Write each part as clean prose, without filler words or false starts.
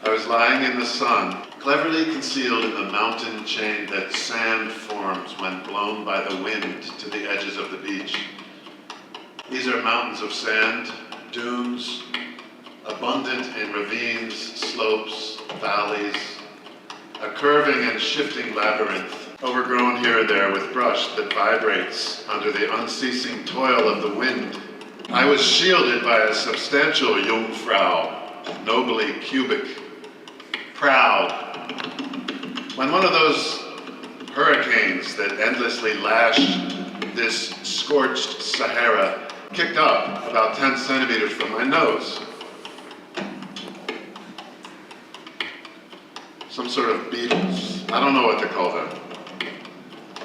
I was lying in the sun, cleverly concealed in the mountain chain that sand forms when blown by the wind to the edges of the beach. These are mountains of sand, dunes, abundant in ravines, slopes, valleys, a curving and shifting labyrinth, overgrown here and there with brush that vibrates under the unceasing toil of the wind. I was shielded by a substantial Jungfrau, nobly cubic, proud. When one of those hurricanes that endlessly lashed this scorched Sahara kicked up about 10 centimeters from my nose, some sort of beetles, I don't know what to call them,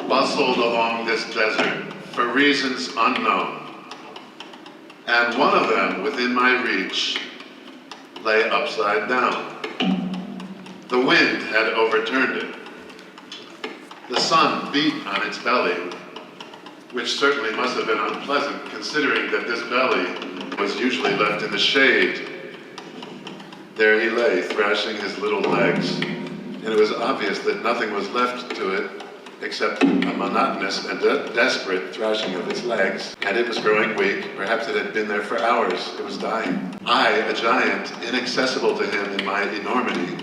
bustled along this desert for reasons unknown. And one of them, within my reach, lay upside down. The wind had overturned it. The sun beat on its belly, which certainly must have been unpleasant considering that this belly was usually left in the shade. There he lay, thrashing his little legs, and it was obvious that nothing was left to it except a monotonous and desperate thrashing of its legs, and it was growing weak. Perhaps it had been there for hours. It was dying. I, a giant, inaccessible to him in my enormity,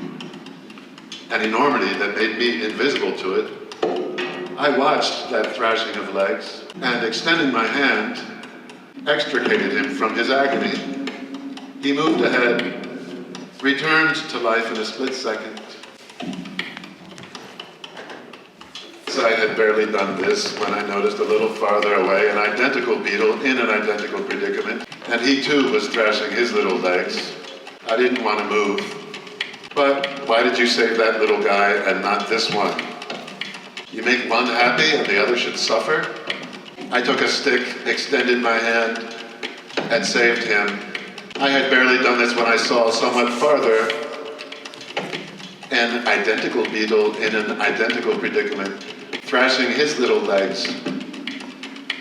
an enormity that made me invisible to it, I watched that thrashing of legs, and extending my hand, extricated him from his agony. He moved ahead, returned to life in a split second. I had barely done this when I noticed a little farther away an identical beetle in an identical predicament, and he too was thrashing his little legs. I didn't want to move. But why did you save that little guy and not this one? You make one happy and the other should suffer? I took a stick, extended my hand, and saved him. I had barely done this when I saw somewhat farther an identical beetle in an identical predicament, thrashing his little legs,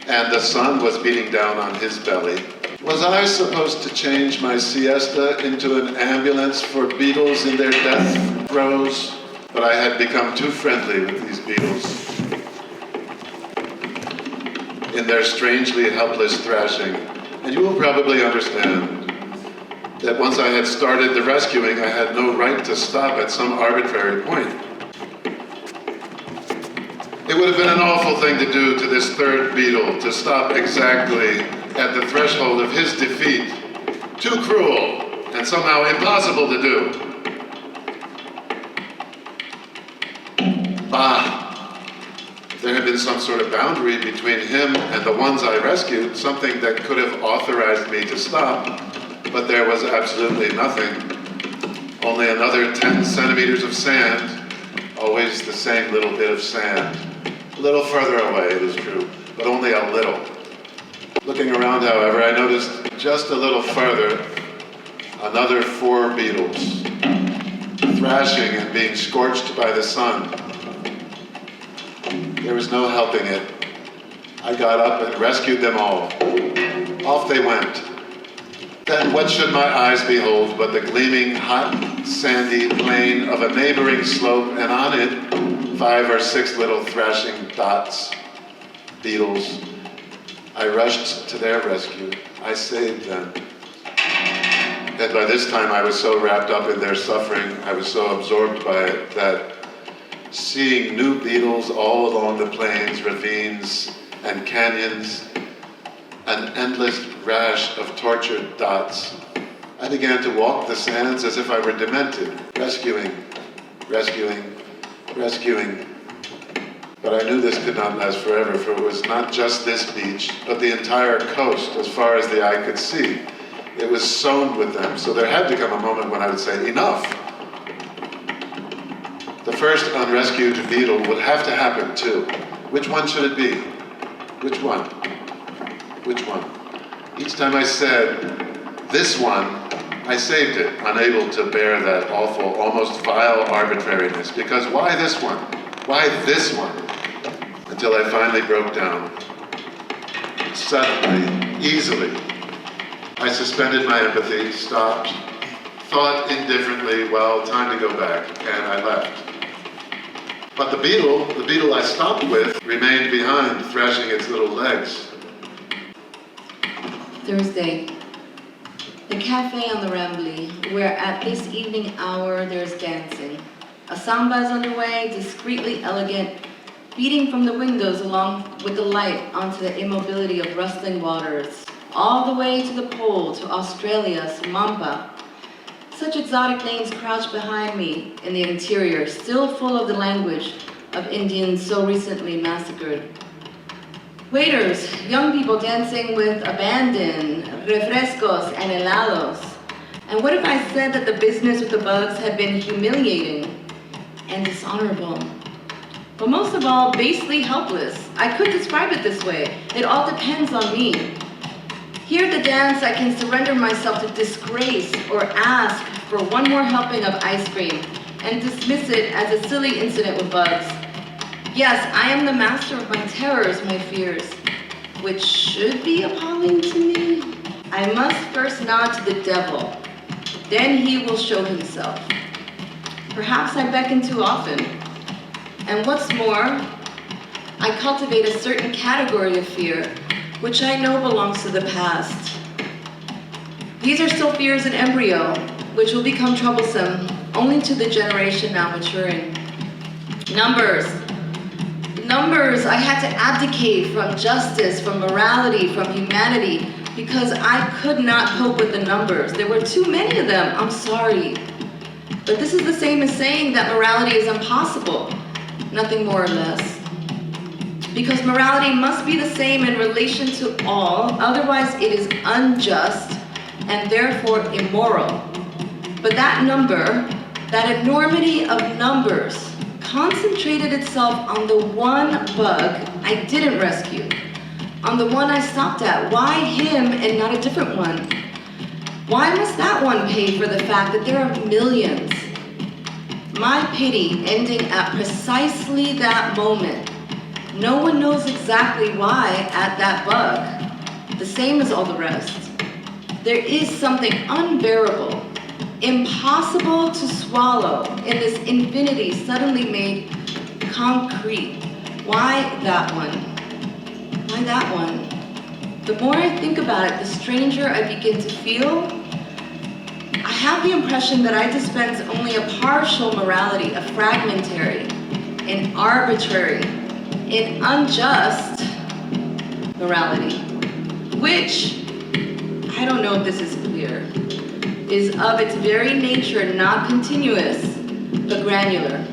and the sun was beating down on his belly. Was I supposed to change my siesta into an ambulance for beetles in their death throes? But I had become too friendly with these beetles in their strangely helpless thrashing, and you will probably understand that once I had started the rescuing, I had no right to stop at some arbitrary point. It would have been an awful thing to do to this third beetle, to stop exactly at the threshold of his defeat. Too cruel, and somehow impossible to do. Bah! If there had been some sort of boundary between him and the ones I rescued, something that could have authorized me to stop, but there was absolutely nothing. Only another 10 centimeters of sand, always the same little bit of sand. A little further away, it is true, but only a little. Looking around, however, I noticed just a little further another 4 beetles, thrashing and being scorched by the sun. There was no helping it. I got up and rescued them all. Off they went. Then what should my eyes behold but the gleaming, hot, sandy plain of a neighboring slope, and on it, 5 or 6 little thrashing dots, beetles. I rushed to their rescue. I saved them. And by this time I was so wrapped up in their suffering, I was so absorbed by it, that seeing new beetles all along the plains, ravines, and canyons, an endless rash of tortured dots, I began to walk the sands as if I were demented, rescuing. But I knew this could not last forever, for it was not just this beach, but the entire coast as far as the eye could see. It was sown with them, so there had to come a moment when I would say, enough! The first unrescued beetle would have to happen too. Which one should it be? Which one? Which one? Each time I said, this one, I saved it, unable to bear that awful, almost vile arbitrariness. Because why this one? Why this one? Until I finally broke down. Suddenly, easily, I suspended my empathy, stopped, thought indifferently, well, time to go back, and I left. But the beetle I stopped with, remained behind, thrashing its little legs. Thursday. The cafe on the Rambly, where at this evening hour there's dancing. A samba is underway, discreetly elegant, beating from the windows along with the light onto the immobility of rustling waters, all the way to the pole, to Australia's Mampa. Such exotic names crouch behind me in the interior, still full of the language of Indians so recently massacred. Waiters, young people dancing with abandon, refrescos and helados. And what if I said that the business with the bugs had been humiliating and dishonorable? But most of all, basely helpless. I could describe it this way. It all depends on me. Here at the dance, I can surrender myself to disgrace or ask for one more helping of ice cream and dismiss it as a silly incident with bugs. Yes, I am the master of my terrors, my fears, which should be appalling to me. I must first nod to the devil, then he will show himself. Perhaps I beckon too often. And what's more, I cultivate a certain category of fear, which I know belongs to the past. These are still fears in embryo, which will become troublesome only to the generation now maturing. Numbers, I had to abdicate from justice, from morality, from humanity, because I could not cope with the numbers. There were too many of them, I'm sorry. But this is the same as saying that morality is impossible, nothing more or less. Because morality must be the same in relation to all, otherwise it is unjust and therefore immoral. But that number, that enormity of numbers, concentrated itself on the one bug I didn't rescue, on the one I stopped at. Why him and not a different one? Why must that one pay for the fact that there are millions? My pity ending at precisely that moment. No one knows exactly why at that bug, the same as all the rest. There is something unbearable, impossible to swallow in this infinity suddenly made concrete. Why that one? Why that one? The more I think about it, the stranger I begin to feel. I have the impression that I dispense only a partial morality, a fragmentary, an arbitrary, an unjust morality, which, I don't know if this is clear, is of its very nature not continuous, but granular.